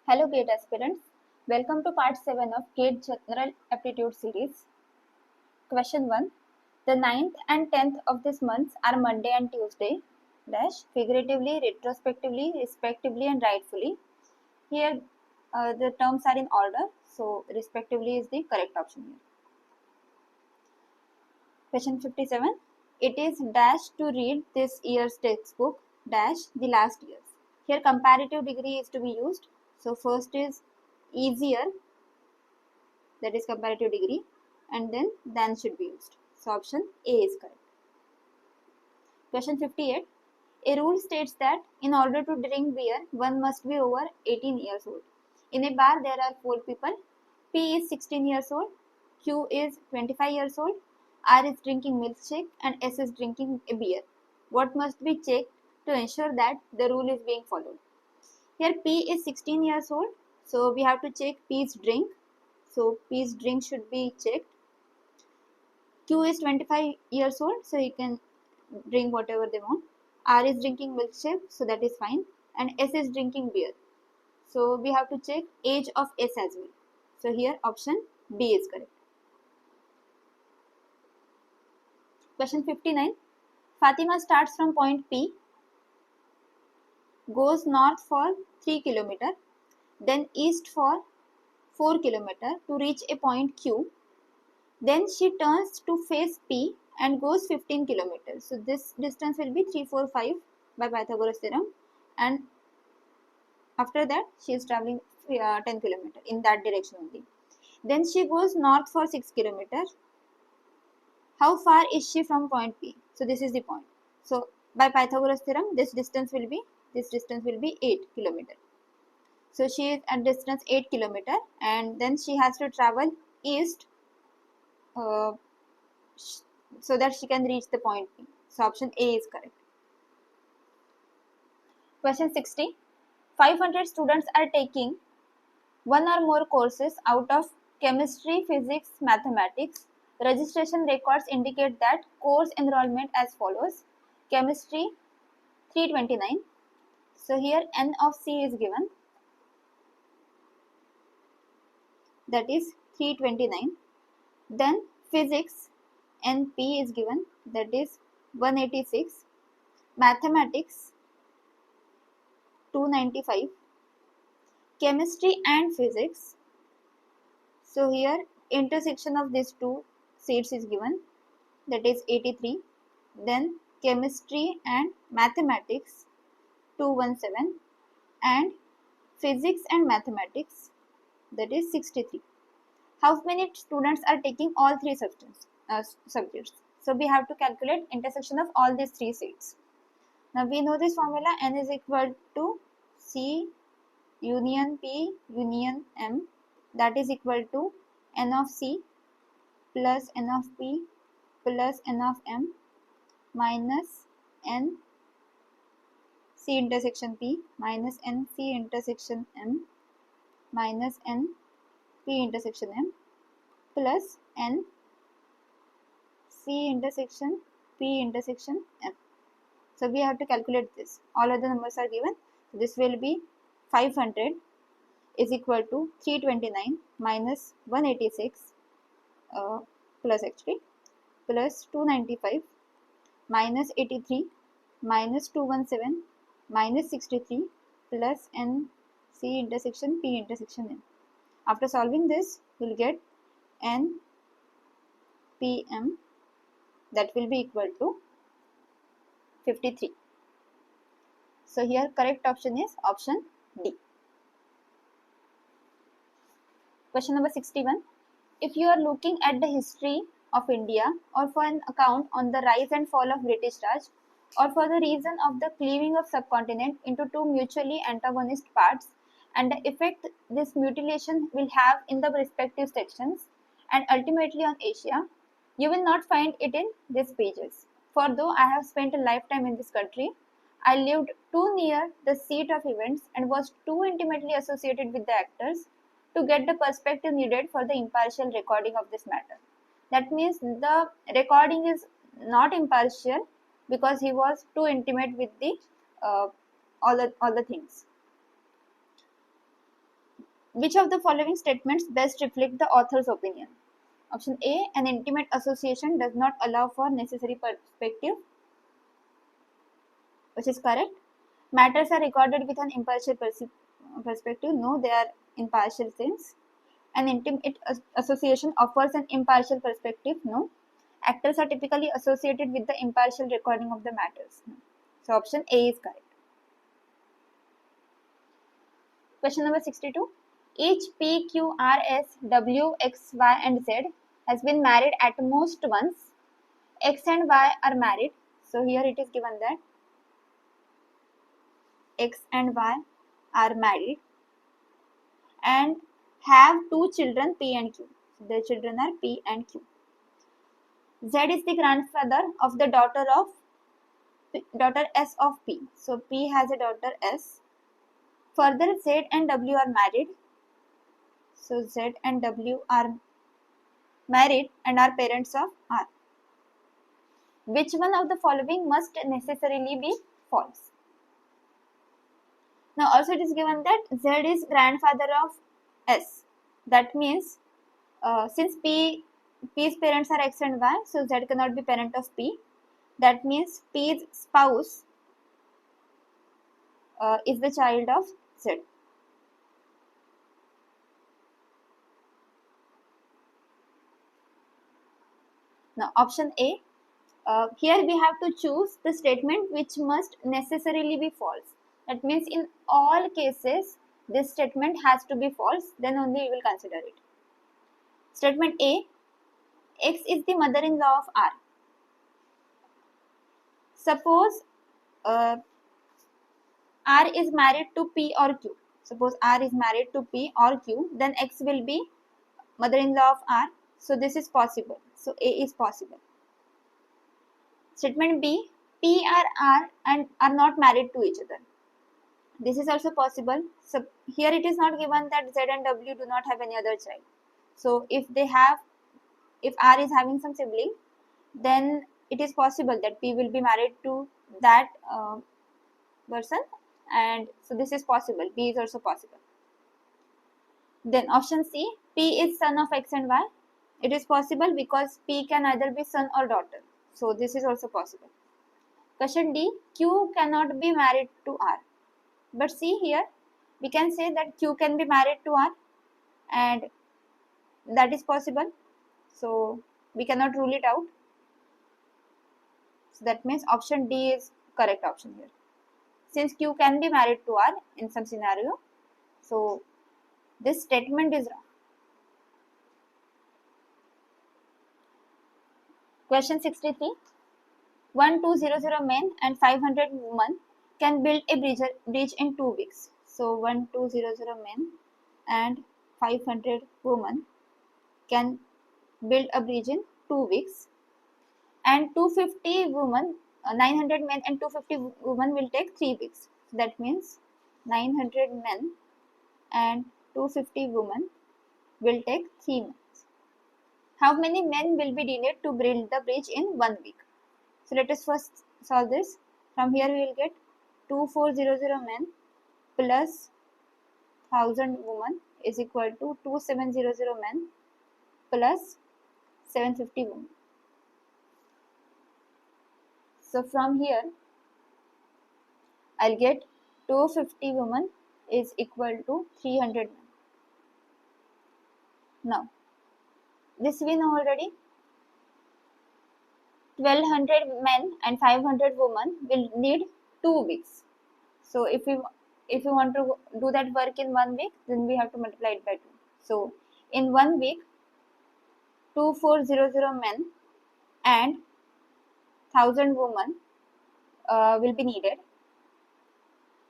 Hello GATE aspirants, welcome to part 7 of GATE General Aptitude series. Question 1. The 9th and 10th of this month are Monday and Tuesday, dash, figuratively, retrospectively, respectively and rightfully. Here the terms are in order, so respectively is the correct option here. Question 57. It is dash to read this year's textbook, dash, the last year's. Here comparative degree is to be used. So first is easier, that is comparative degree, and then than should be used. So option A is correct. Question 58. A rule states that in order to drink beer, one must be over 18 years old. In a bar, there are 4 people. P is 16 years old, Q is 25 years old, R is drinking milkshake, and S is drinking a beer. What must be checked to ensure that the rule is being followed? Here P is 16 years old, so we have to check P's drink. So P's drink should be checked. Q is 25 years old, so he can drink whatever they want. R is drinking milkshake, so that is fine. And S is drinking beer. So we have to check age of S as well. So here option B is correct. Question 59. Fatima starts from point P, goes north for 3 km, then east for 4 km to reach a point Q. Then she turns to face P and goes 15 kilometers. So this distance will be 345 by Pythagoras theorem, and after that she is traveling 10 kilometers in that direction only. Then she goes north for 6 kilometers. How far is she from point P? So this is the point. So by Pythagoras theorem, this distance will be 8 kilometers. So she is at distance 8 kilometers, and then she has to travel east so that she can reach the point P. So option A is correct. Question 60. 500 students are taking one or more courses out of chemistry, physics, mathematics. Registration records indicate that course enrollment as follows. Chemistry 329. So here N of C is given, that is 329. Then physics NP is given, that is 186. Mathematics 295. Chemistry and physics, so here intersection of these two seats is given, that is 83. Then chemistry and mathematics 217, and physics and mathematics, that is 63. How many students are taking all three subjects? So we have to calculate intersection of all these three seats. Now we know this formula, N is equal to C union P union M, that is equal to N of C plus N of P plus N of M minus N C intersection P minus N C intersection M minus N P intersection M plus N C intersection P intersection M. So we have to calculate this. All other numbers are given. So this will be 500 is equal to 329 minus 186 plus 295 minus 83 minus 217 minus 63 plus N C intersection P intersection M. After solving this, we will get N P M, that will be equal to 53. So here correct option is option D. Question number 61. If you are looking at the history of India, or for an account on the rise and fall of British Raj, or for the reason of the cleaving of subcontinent into two mutually antagonist parts, and the effect this mutilation will have in the respective sections, and ultimately on Asia, you will not find it in these pages. For though I have spent a lifetime in this country, I lived too near the seat of events and was too intimately associated with the actors to get the perspective needed for the impartial recording of this matter. That means the recording is not impartial because he was too intimate with the all the things. Which of the following statements best reflect the author's opinion? Option A, an intimate association does not allow for necessary perspective, which is correct. Matters are recorded with an impartial perspective. No, they are in partial sense. An intimate association offers an impartial perspective. No. Actors are typically associated with the impartial recording of the matters. No. So option A is correct. Question number 62. Each P, Q, R, S, W, X, Y and Z has been married at most once. X and Y are married. So here it is given that X and Y are married and have two children P and Q. So their children are P and Q. Z is the grandfather of the daughter S of P. So P has a daughter S. Further, Z and W are married. So Z and W are married and are parents of R. Which one of the following must necessarily be false? Now also it is given that Z is grandfather of S. That means since P's parents are X and Y, so Z cannot be parent of P. That means P's spouse is the child of Z. Now option A, here we have to choose the statement which must necessarily be false. That means in all cases this statement has to be false, then only we will consider it. Statement A, X is the mother-in-law of R. Suppose R is married to P or Q. Suppose R is married to P or Q, then X will be mother-in-law of R. So this is possible. So A is possible. Statement B, P and R and are not married to each other. This is also possible. So here it is not given that Z and W do not have any other child. So if R is having some sibling, then it is possible that P will be married to that person, and so this is possible. B is also possible. Then option C, P is son of X and Y. It is possible because P can either be son or daughter. So this is also possible. Question D, Q cannot be married to R. But see here, we can say that Q can be married to R and that is possible. So we cannot rule it out. So that means option D is correct option here. Since Q can be married to R in some scenario, so this statement is wrong. Question 63. 1200 men and 500 women can build a bridge in 2 weeks. So 1200 men and 500 women can build a bridge in 2 weeks, and 250 women, 900 men and 250 women will take 3 weeks. So that means 900 men and 250 women will take 3 months. How many men will be needed to build the bridge in 1 week? So let us first solve this. From here we will get 2400 men plus 1000 women is equal to 2700 men plus 750 women. So from here I'll get 250 women is equal to 300 men. Now this we know already. 1200 men and 500 women will need 2 weeks. So if we want to do that work in 1 week, then we have to multiply it by 2. So in 1 week, 2400 men and 1000 women will be needed,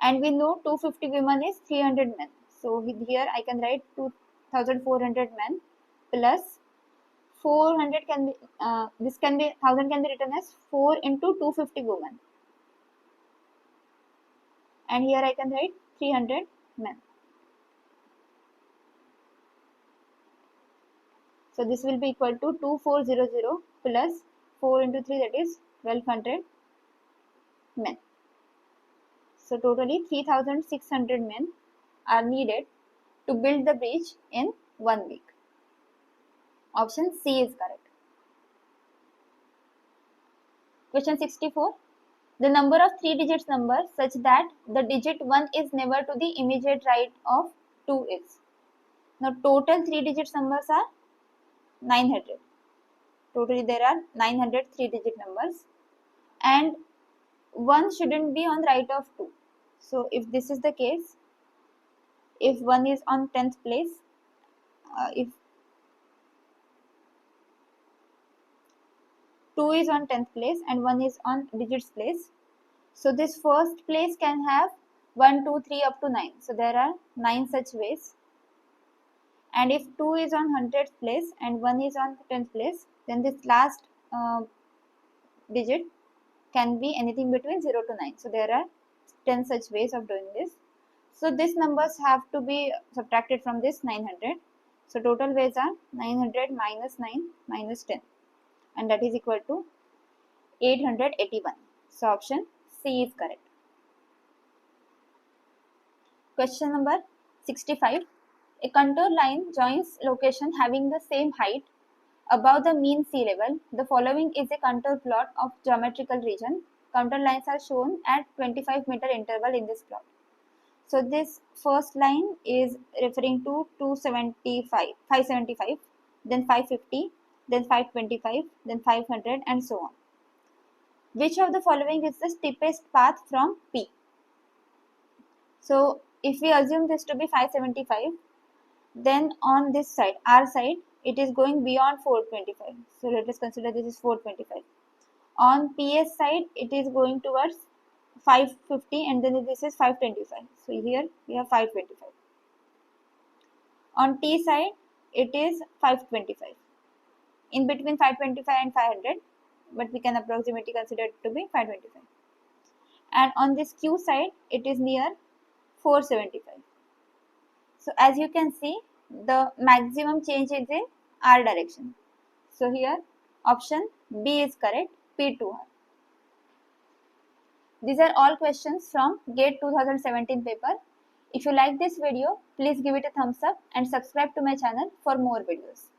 and we know 250 women is 300 men. So here I can write 2400 men plus 400 can be this can be 1000 can be written as 4 into 250 women, and here I can write 300 men. So this will be equal to 2400 plus 4 into 3, that is 1200 men. So totally 3600 men are needed to build the bridge in 1 week. Option C is correct. Question 64. The number of 3 digits numbers such that the digit 1 is never to the immediate right of 2 is. Now total 3 digits numbers are 900. Totally there are 900 3 digit numbers, and 1 shouldn't be on right of 2. So if this is the case, if 1 is on 10th place, if 2 is on 10th place and 1 is on digits place, so this first place can have 1, 2, 3 up to 9. So there are 9 such ways. And if 2 is on 100th place and 1 is on 10th place, then this last digit can be anything between 0 to 9. So there are 10 such ways of doing this. So these numbers have to be subtracted from this 900. So total ways are 900 minus 9 minus 10, and that is equal to 881. So option C is correct. Question number 65. A contour line joins location having the same height above the mean sea level. The following is a contour plot of geometrical region. Contour lines are shown at 25-meter interval in this plot. So this first line is referring to 575, then 550, then 525, then 500, and so on. Which of the following is the steepest path from P? So if we assume this to be 575, then on this side, R side, it is going beyond 425. So let us consider this is 425. On PS side, it is going towards 550, and then this is 525. So here we have 525. On T side, it is 525. In between 525 and 500, but we can approximately consider it to be 525. And on this Q side, it is near 475. So as you can see, the maximum change is in R direction. So here option B is correct, P to R. These are all questions from GATE 2017 paper. If you like this video, please give it a thumbs up and subscribe to my channel for more videos.